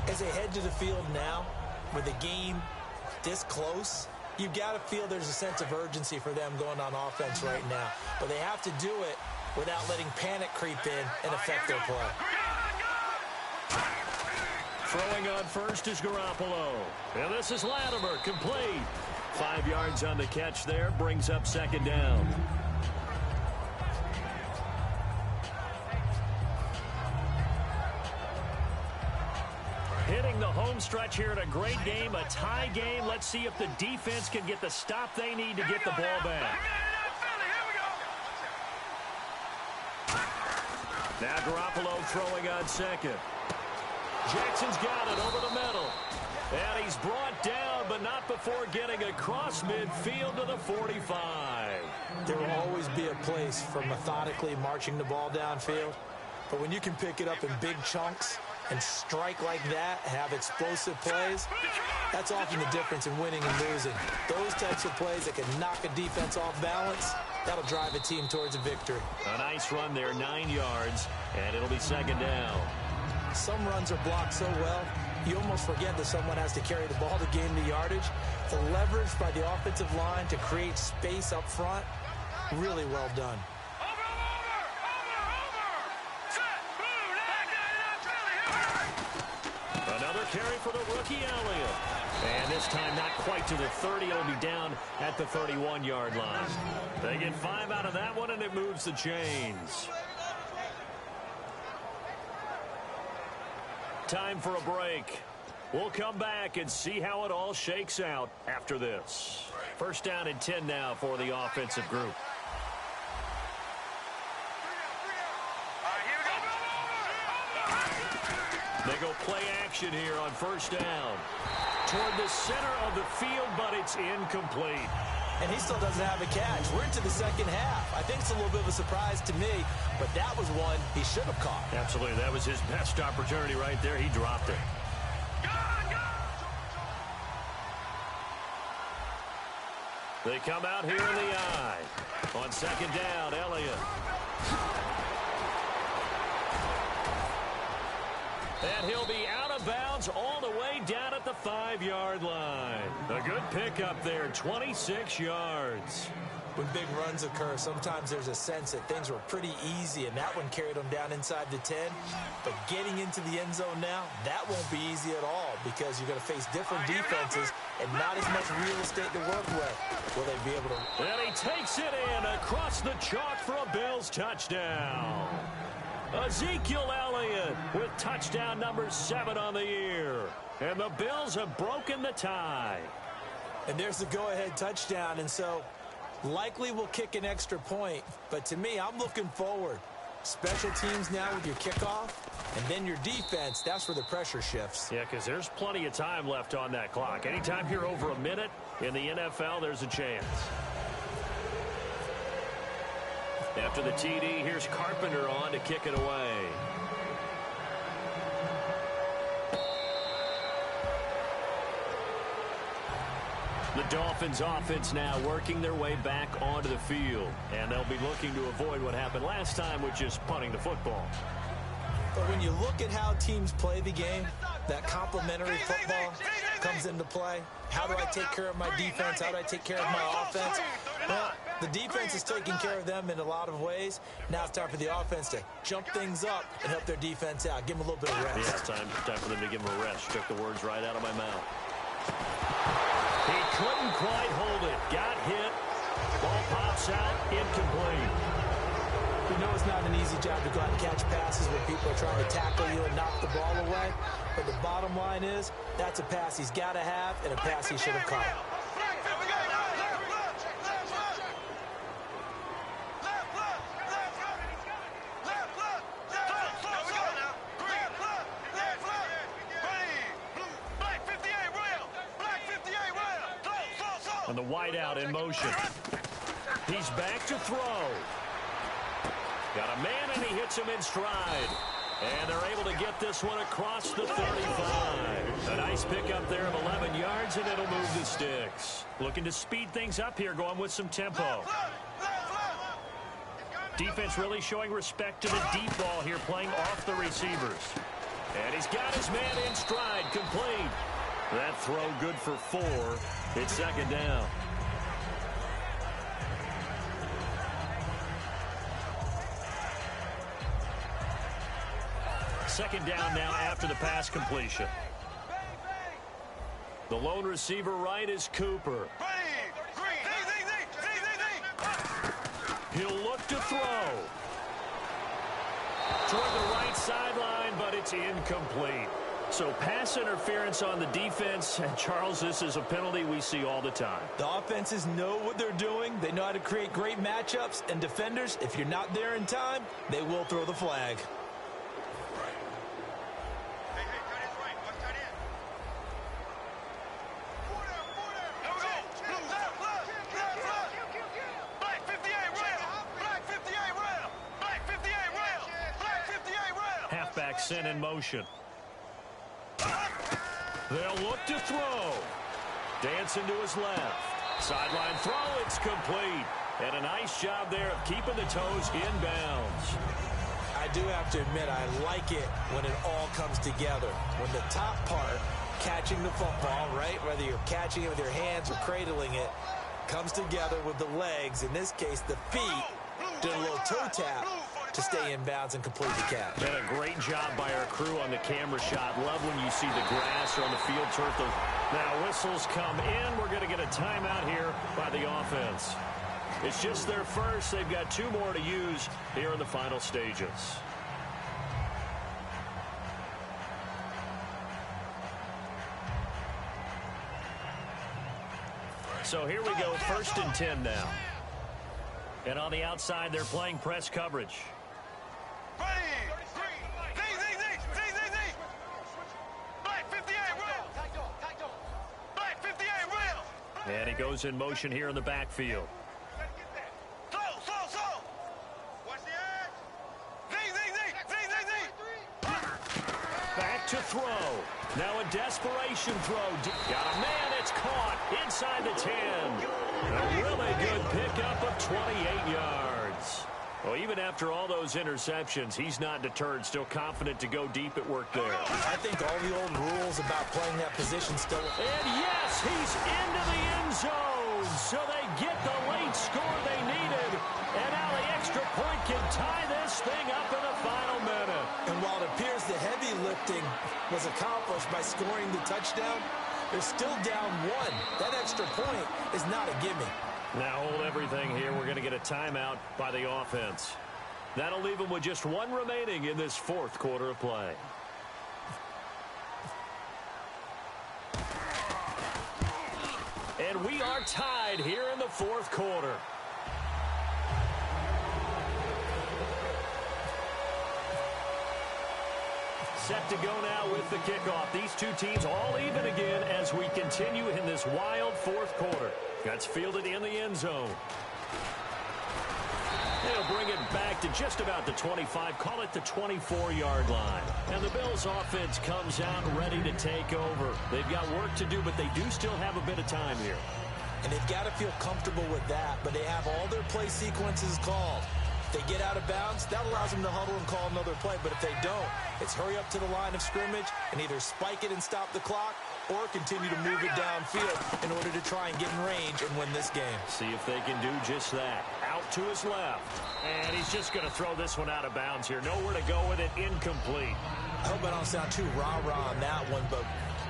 Speaker 3: As they head to the field now, with the game this close, you've got to feel there's a sense of urgency for them going on offense right now. But they have to do it without letting panic creep in and affect their play.
Speaker 2: Throwing on first is Garoppolo. And this is Latimer, complete. 5 yards on the catch there, brings up second down. Hitting the home stretch here in a great game, a tie game. Let's see if the defense can get the stop they need to get the ball back. Now Garoppolo throwing on second. Jackson's got it over the middle. And he's brought down, but not before getting across midfield to the 45.
Speaker 3: There will always be a place for methodically marching the ball downfield. But when you can pick it up in big chunks and strike like that, have explosive plays, that's often the difference in winning and losing. Those types of plays that can knock a defense off balance, that'll drive a team towards a victory.
Speaker 2: A nice run there, 9 yards, and it'll be second down.
Speaker 3: Some runs are blocked so well, you almost forget that someone has to carry the ball to gain the yardage. The leverage by the offensive line to create space up front, really well done.
Speaker 2: Another carry for the rookie Elliott. And this time not quite to the 30. It'll be down at the 31-yard line. They get 5 out of that one, and it moves the chains. Time for a break. We'll come back and see how it all shakes out after this. First down and 10 now for the offensive group. They go play action here on first down. Toward the center of the field, but it's incomplete.
Speaker 3: And he still doesn't have a catch. We're into the second half. I think it's a little bit of a surprise to me, but that was one he should have caught.
Speaker 2: Absolutely. That was his best opportunity right there. He dropped it. They come out here in the eye. On second down, Elliott. And he'll be out of bounds all the way down at the 5-yard line. A good pickup there, 26 yards.
Speaker 3: When big runs occur, sometimes there's a sense that things were pretty easy, and that one carried them down inside the 10. But getting into the end zone now, that won't be easy at all because you're going to face different defenses and not as much real estate to work with. Will they be able to?
Speaker 2: And he takes it in across the chalk for a Bills touchdown. Ezekiel Elliott with touchdown number 7 on the year. And the Bills have broken the tie.
Speaker 3: And there's the go-ahead touchdown, and so likely will kick an extra point. But to me, I'm looking forward. Special teams now with your kickoff, and then your defense, that's where the pressure shifts.
Speaker 2: Yeah, because there's plenty of time left on that clock. Anytime you're over a minute in the NFL, there's a chance. After the TD, here's Carpenter on to kick it away. The Dolphins offense now working their way back onto the field. And they'll be looking to avoid what happened last time, which is punting the football.
Speaker 3: But when you look at how teams play the game, that complementary football comes into play. How do I take care of my defense? How do I take care of my offense? Well, the defense is taking care of them in a lot of ways. Now it's time for the offense to jump things up and help their defense out. Give them a little bit of rest.
Speaker 2: Yeah, it's time for them to give them a rest. Took the words right out of my mouth. He couldn't quite hold it. Got hit. Ball pops out. Incomplete.
Speaker 3: We know it's not an easy job to go out and catch passes when people are trying to tackle you and knock the ball away. But the bottom line is, that's a pass he's got to have and a pass he should have caught.
Speaker 2: And the wideout in motion. He's back to throw. Got a man, and he hits him in stride. And they're able to get this one across the 35. A nice pickup there of 11 yards, and it'll move the sticks. Looking to speed things up here, going with some tempo. Defense really showing respect to the deep ball here, playing off the receivers. And he's got his man in stride, complete. That throw good for 4. It's second down. Second down now after the pass completion. The lone receiver right is Cooper. He'll look to throw. Toward the right sideline, but it's incomplete. So pass interference on the defense, and Charles, this is a penalty we see all the time.
Speaker 3: The offenses know what they're doing. They know how to create great matchups, and defenders, if you're not there in time, they will throw the flag.
Speaker 2: Halfback sent in motion. They'll look to throw. Dancing to his left. Sideline throw, it's complete. And a nice job there of keeping the toes inbounds.
Speaker 3: I do have to admit, I like it when it all comes together. When the top part, catching the football, right, whether you're catching it with your hands or cradling it, comes together with the legs, in this case the feet, did a little toe tap to stay in bounds and complete the catch.
Speaker 2: And a great job by our crew on the camera shot. Love when you see the grass or on the field turf. Now whistles come in. We're going to get a timeout here by the offense. It's just their first. They've got 2 more to use here in the final stages. So here we go, 1st and 10 now. And on the outside, they're playing press coverage.
Speaker 4: Ready. Black 58, real. Black 58, real.
Speaker 2: And he goes in motion here in the backfield.
Speaker 4: Slow. Watch the edge.
Speaker 2: Back to throw. Now a desperation throw. Got a man. It's caught inside the 10. A really good pickup of 28 yards. Well, even after all those interceptions, he's not deterred. Still confident to go deep at work there.
Speaker 3: I think all the old rules about playing that position still.
Speaker 2: And yes, he's into the end zone. So they get the late score they needed. And now the extra point can tie this thing up in the final minute.
Speaker 3: And while it appears the heavy lifting was accomplished by scoring the touchdown, they're still down 1. That extra point is not a gimme.
Speaker 2: Now hold everything here. We're going to get a timeout by the offense. That'll leave them with just 1 remaining in this 4th quarter of play. And we are tied here in the 4th quarter. Set to go now with the kickoff. These 2 teams all even again as we continue in this wild 4th quarter. That's fielded in the end zone. They'll bring it back to just about the 25, call it the 24-yard line. And the Bills offense comes out ready to take over. They've got work to do, but they do still have a bit of time here.
Speaker 3: And they've got to feel comfortable with that, but they have all their play sequences called. If they get out of bounds, that allows them to huddle and call another play. But if they don't, it's hurry up to the line of scrimmage and either spike it and stop the clock or continue to move it downfield in order to try and get in range and win this game.
Speaker 2: See if they can do just that. Out to his left. And he's just going to throw this one out of bounds here. Nowhere to go with it. Incomplete.
Speaker 3: I hope I don't sound too rah-rah on that one, but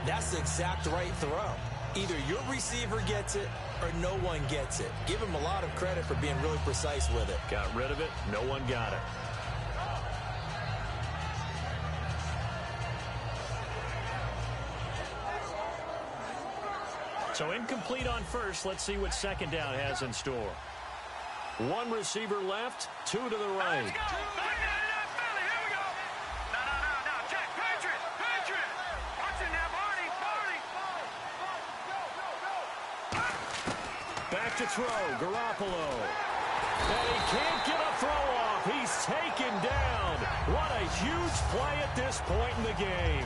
Speaker 3: that's the exact right throw. Either your receiver gets it or no one gets it. Give him a lot of credit for being really precise with it.
Speaker 2: Got rid of it. No one got it. So incomplete on first. Let's see what 2nd down has in store. 1 receiver left, 2 to the right.
Speaker 4: Let's go. Here we go. No. Check. Patriot. Watch it now, Barney.
Speaker 2: Back to throw, Garoppolo. And he can't get a throw off. He's taken down. What a huge play at this point in the game.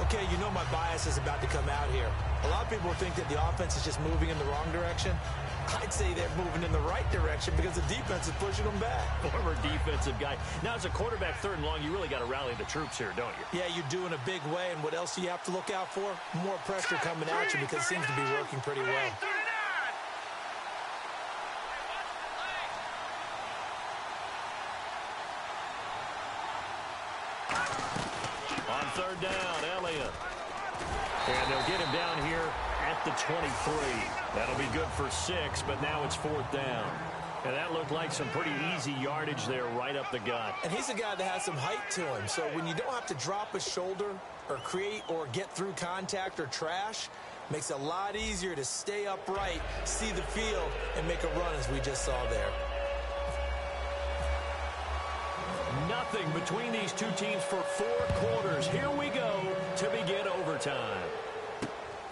Speaker 3: Okay, you know my bias is about to come out here. A lot of people think that the offense is just moving in the wrong direction. I'd say they're moving in the right direction because the defense is pushing them back.
Speaker 2: Former defensive guy. Now, as a quarterback 3rd and long, you really got to rally the troops here, don't you?
Speaker 3: Yeah, you do in a big way. And what else do you have to look out for? More pressure coming at you because it seems to be working pretty well.
Speaker 2: On 3rd down, Elliott. And they'll get him down here at the 23. That'll be good for 6, but now it's 4th down. And that looked like some pretty easy yardage there right up the gut.
Speaker 3: And he's a guy that has some height to him. So when you don't have to drop a shoulder or create or get through contact or trash, makes it a lot easier to stay upright, see the field, and make a run as we just saw there.
Speaker 2: Nothing between these 2 teams for 4 quarters. Here we go to begin overtime.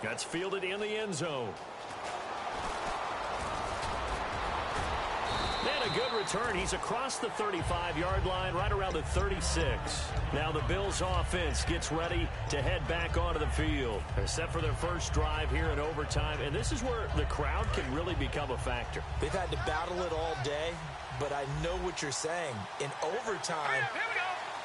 Speaker 2: That's fielded in the end zone. And a good return. He's across the 35-yard line, right around the 36. Now the Bills offense gets ready to head back onto the field. They're set for their first drive here in overtime, and this is where the crowd can really become a factor.
Speaker 3: They've had to battle it all day, but I know what you're saying. In overtime,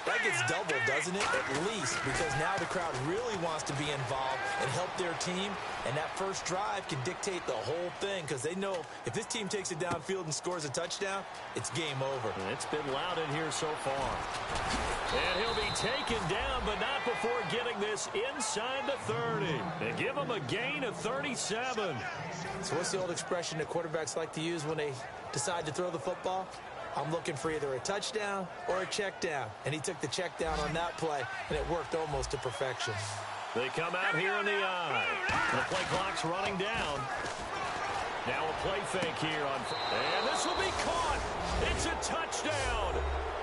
Speaker 3: That gets doubled, doesn't it? At least, because now the crowd really wants to be involved and help their team, and that first drive can dictate the whole thing because they know if this team takes it downfield and scores a touchdown, it's game over.
Speaker 2: And it's been loud in here so far. And he'll be taken down, but not before getting this inside the 30. And give him a gain of 37.
Speaker 3: So what's the old expression that quarterbacks like to use when they decide to throw the football? I'm looking for either a touchdown or a check down. And he took the check down on that play, and it worked almost to perfection.
Speaker 2: They come out here in the eye. The play clock's running down. Now a play fake here on, and this will be caught. It's a touchdown.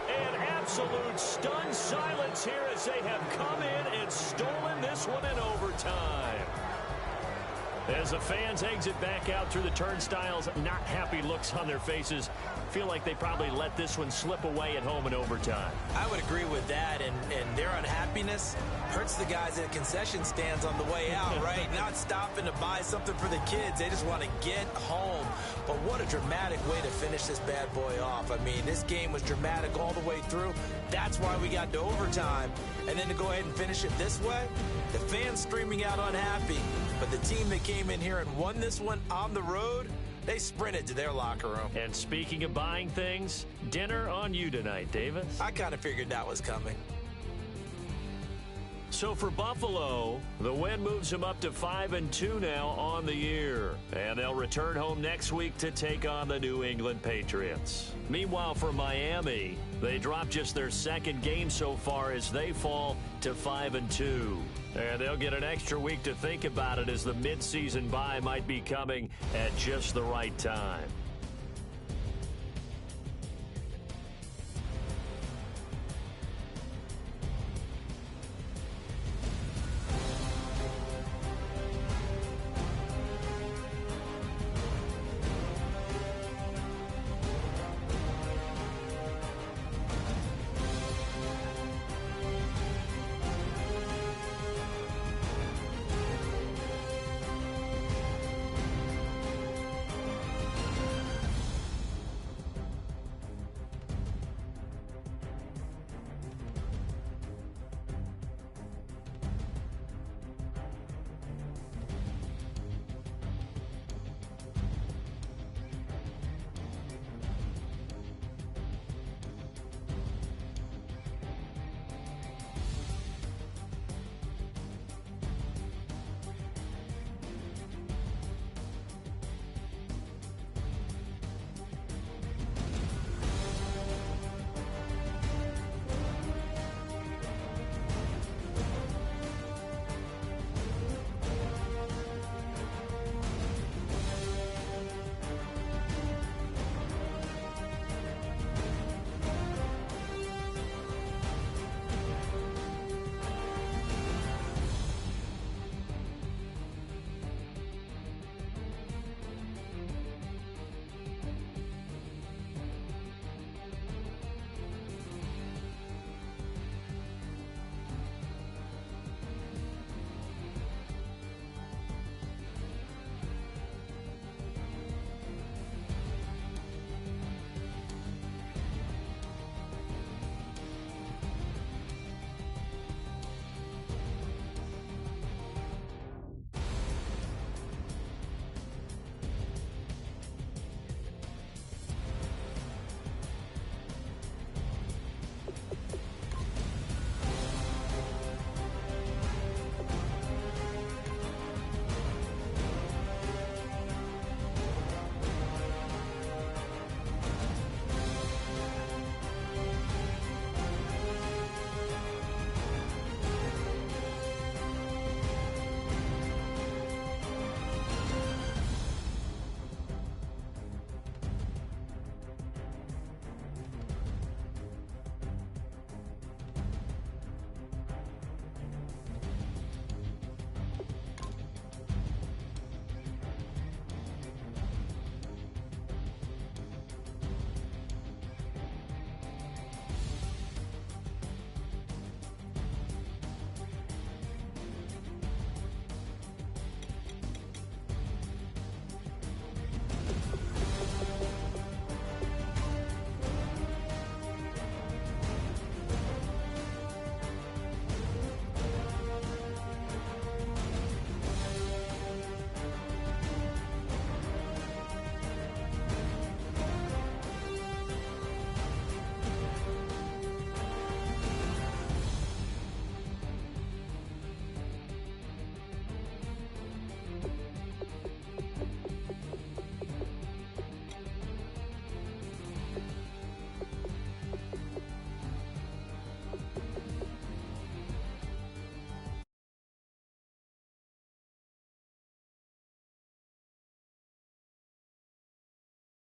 Speaker 2: And absolute stunned silence here as they have come in and stolen this one in overtime. As the fans exit back out through the turnstiles, not happy looks on their faces. Feel like they probably let this one slip away at home in overtime.
Speaker 3: I would agree with that, and their unhappiness hurts the guys at concession stands on the way out, right? Not stopping to buy something for the kids. They just want to get home. But what a dramatic way to finish this bad boy off. I mean, this game was dramatic all the way through. That's why we got to overtime. And then to go ahead and finish it this way, the fans streaming out unhappy. But the team that came in here and won this one on the road, they sprinted to their locker room.
Speaker 2: And speaking of buying things, dinner on you tonight, Davis.
Speaker 3: I kind of figured that was coming.
Speaker 2: So for Buffalo, the win moves them up to 5-2 now on the year. And they'll return home next week to take on the New England Patriots. Meanwhile, for Miami, they dropped just their second game so far as they fall to 5-2. And they'll get an extra week to think about it as the midseason bye might be coming at just the right time.